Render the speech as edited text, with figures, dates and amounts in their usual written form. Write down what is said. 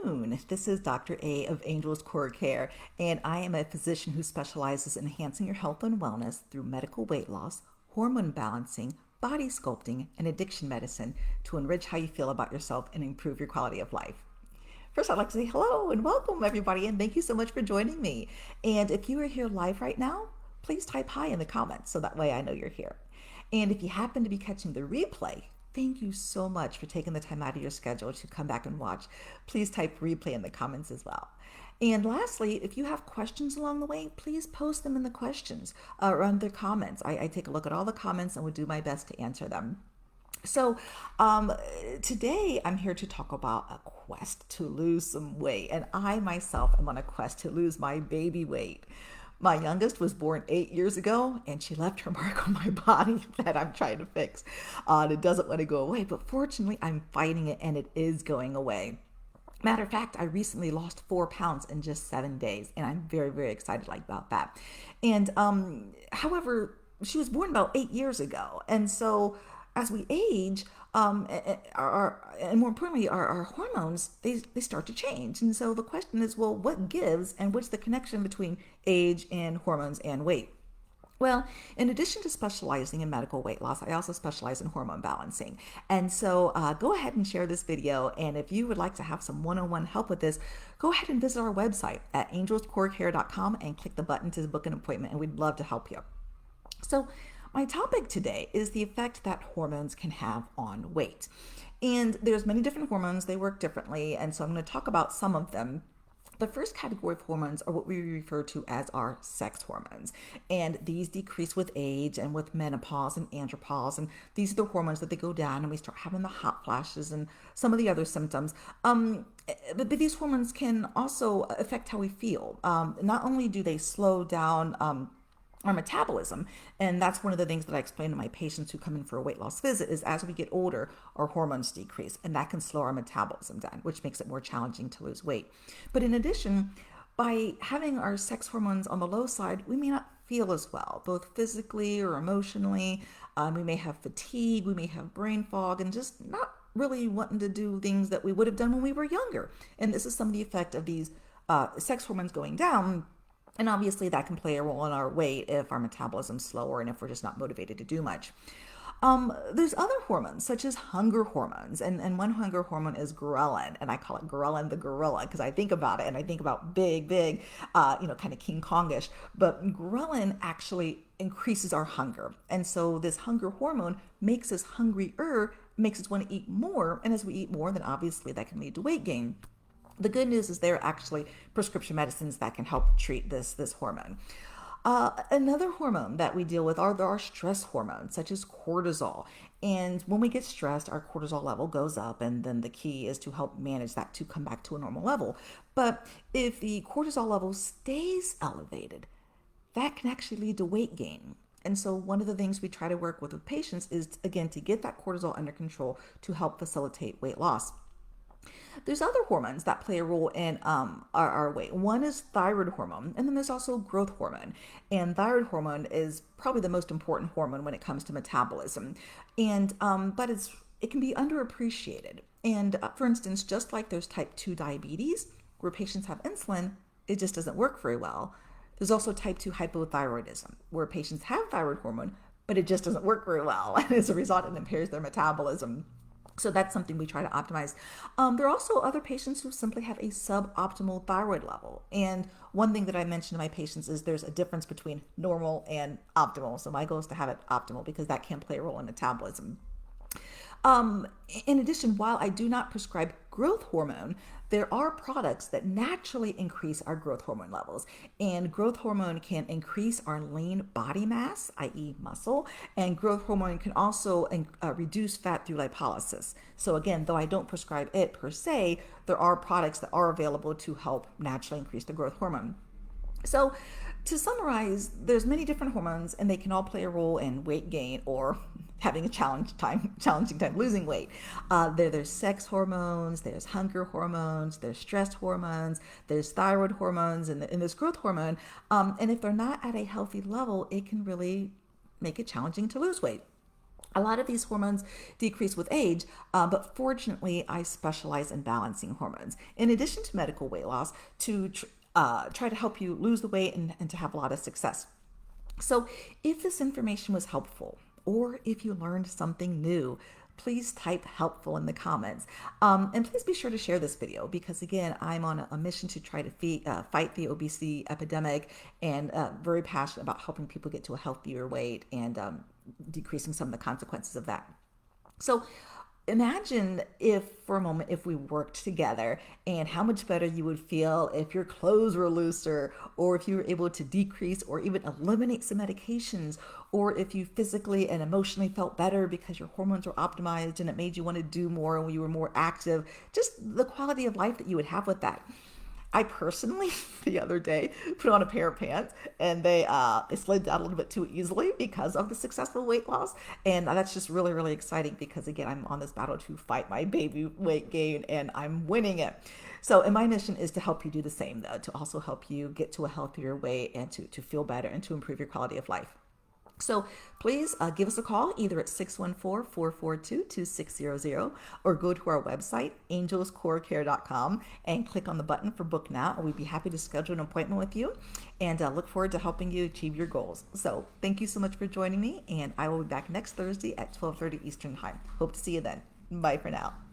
afternoon. This is Dr. A of Angel's Core Care, and I am a physician who specializes in enhancing your health and wellness through medical weight loss, hormone balancing, body sculpting, and addiction medicine to enrich how you feel about yourself and improve your quality of life. First, I'd like to say hello and welcome everybody, and thank you so much for joining me. And if you are here live right now, please type hi in the comments so that way I know you're here. And if you happen to be catching the replay, thank you so much for taking the time out of your schedule to come back and watch. Please type replay in the comments as well. And lastly, if you have questions along the way, please post them in the questions or under comments. I take a look at all the comments and will do my best to answer them. So today I'm here to talk about a quest to lose some weight. And I myself am on a quest to lose my baby weight. My youngest was born 8 years ago, and she left her mark on my body that I'm trying to fix. And it doesn't want to go away, but fortunately, I'm fighting it, and it is going away. Matter of fact, I recently lost 4 pounds in just 7 days, and I'm very, very excited about that. And however, she was born about 8 years ago, and so as we age, and more importantly, our hormones, they start to change. And so the question is, well, what gives and what's the connection between age and hormones and weight? Well, in addition to specializing in medical weight loss, I also specialize in hormone balancing. And so go ahead and share this video. And if you would like to have some one-on-one help with this, go ahead and visit our website at angelscorecare.com and click the button to book an appointment, and we'd love to help you. So my topic today is the effect that hormones can have on weight. And there's many different hormones, they work differently, and so I'm going to talk about some of them. The first category of hormones are what we refer to as our sex hormones. And these decrease with age and with menopause and andropause. And these are the hormones that they go down and we start having the hot flashes and some of the other symptoms. But these hormones can also affect how we feel. Not only do they slow down our metabolism. And that's one of the things that I explain to my patients who come in for a weight loss visit is as we get older, our hormones decrease, and that can slow our metabolism down, which makes it more challenging to lose weight. But in addition, by having our sex hormones on the low side, we may not feel as well, both physically or emotionally. We may have fatigue, we may have brain fog, and just not really wanting to do things that we would have done when we were younger. And this is some of the effect of these sex hormones going down. And obviously that can play a role in our weight if our metabolism's slower and if we're just not motivated to do much. There's other hormones such as hunger hormones, and one hunger hormone is ghrelin, and I call it ghrelin the gorilla because I think about it and I think about big, kind of King Kongish. But ghrelin actually increases our hunger, and so this hunger hormone makes us hungrier, makes us want to eat more, and as we eat more, then obviously that can lead to weight gain. The good news is there are actually prescription medicines that can help treat this hormone. Another hormone that we deal with are our stress hormones, such as cortisol. And when we get stressed, our cortisol level goes up, and then the key is to help manage that to come back to a normal level. But if the cortisol level stays elevated, that can actually lead to weight gain. And so one of the things we try to work with patients is, again, to get that cortisol under control to help facilitate weight loss. There's other hormones that play a role in our weight. One is thyroid hormone, and then there's also growth hormone. And thyroid hormone is probably the most important hormone when it comes to metabolism. And but it can be underappreciated. And for instance, just like there's type 2 diabetes, where patients have insulin, it just doesn't work very well. There's also type 2 hypothyroidism, where patients have thyroid hormone, but it just doesn't work very well. And as a result, it impairs their metabolism. So that's something we try to optimize. There are also other patients who simply have a suboptimal thyroid level. And one thing that I mention to my patients is there's a difference between normal and optimal. So my goal is to have it optimal because that can play a role in metabolism. In addition, while I do not prescribe growth hormone, there are products that naturally increase our growth hormone levels. And growth hormone can increase our lean body mass, i.e. muscle, and growth hormone can also reduce fat through lipolysis. So again, though I don't prescribe it per se, there are products that are available to help naturally increase the growth hormone. So to summarize, there's many different hormones and they can all play a role in weight gain or having a challenging time losing weight. There's sex hormones, there's hunger hormones, there's stress hormones, there's thyroid hormones, and there's growth hormone. And if they're not at a healthy level, it can really make it challenging to lose weight. A lot of these hormones decrease with age, but fortunately, I specialize in balancing hormones. In addition to medical weight loss, to try to help you lose the weight and to have a lot of success. So, if this information was helpful, or if you learned something new, please type helpful in the comments. And please be sure to share this video because, again, I'm on a mission to try to fight the obesity epidemic and very passionate about helping people get to a healthier weight and decreasing some of the consequences of that. So, imagine if for a moment if we worked together and how much better you would feel if your clothes were looser or if you were able to decrease or even eliminate some medications or if you physically and emotionally felt better because your hormones were optimized and it made you want to do more and you were more active, just the quality of life that you would have with that. I personally, the other day, put on a pair of pants and they slid down a little bit too easily because of the successful weight loss. And that's just really, really exciting because, again, I'm on this battle to fight my baby weight gain and I'm winning it. So, and my mission is to help you do the same, though, to also help you get to a healthier weight and to feel better and to improve your quality of life. So please give us a call either at 614-442-2600 or go to our website, angelscorecare.com, and click on the button for book now. And we'd be happy to schedule an appointment with you and look forward to helping you achieve your goals. So thank you so much for joining me, and I will be back next Thursday at 12:30 Eastern Time. Hope to see you then. Bye for now.